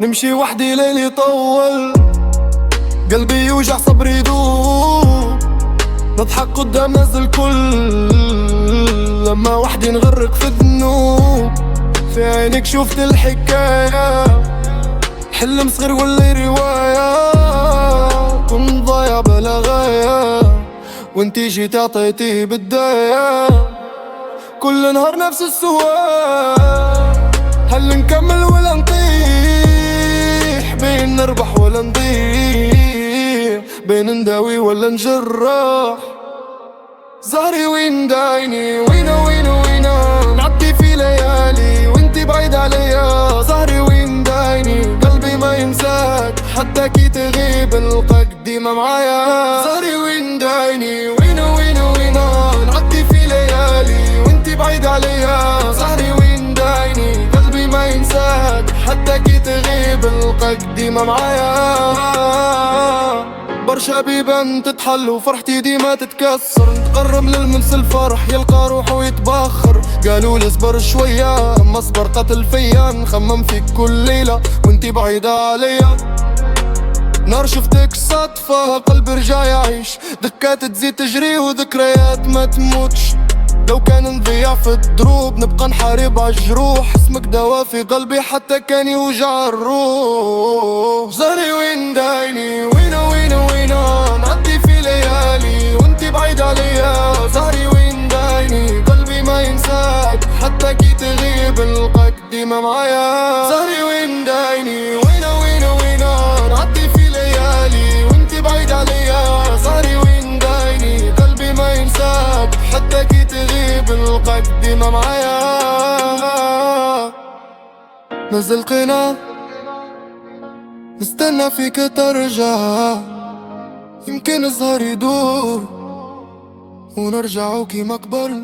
نمشي وحدي ليلي يطول، قلبي يوجع صبري يدوب، نضحك قدام ناس الكل لما وحدي نغرق في الذنوب. في عينك شفت الحكاية، حلم صغير ولا رواية، كنت ضايع بلا غاية وانتي جيت عطيتيه بداية. كل نهار نفس السؤال، هل نكمل ولا نطيح؟ بين نربح ولا نضيع، بين نداوي ولا نجرح. زهري وين دايني، وينه وينه وينه، نعدي في ليالي وانتي بعيد عليا. زهري وين دايني، قلبي ما ينساك حتى كي تغيب نلقاك ديما معايا. زهري وين دايني، وينه وينه وينه، نعدي في ليالي وانتي بعيد عليا. زهري وين دايني، قلبي ما ينساك حتى كي تغيب نلقاك ديما معايا. برشا بيبان تتحل وفرحتي ديما تتكسر، نتقرب للمنس الفرح يلقى روحه ويتبخر. قالوا لي اصبر شوية اما صبر قتل فيا، نخمم فيك كل ليلة وانتي بعيدة عليا. نار شفتك صدفة قلبي رجع يعيش، دكات تزيد تجري وذكريات ما تموتش. لو كان نضيع في الدروب نبقى نحارب عالجروح، اسمك دوا في قلبي حتى كان يوجع الروح. زهري وين دايني، وينه وينه وينه، نعدي في ليالي وانتي بعيد عليا. زهري وين دايني، قلبي ما ينساك حتى كي تغيب نلقاك ديما معايا. زهري وين دايني، وينه وينه وينه، نعدي في ليالي وانتي بعيد عليا. زهري وين دايني، قلبي ما ينساك حتى كي تغيب نلقاك ديما معايا. نزل قناة نستنى فيك ترجع، يمكن الزهر يدور ونرجعو كيما قبل.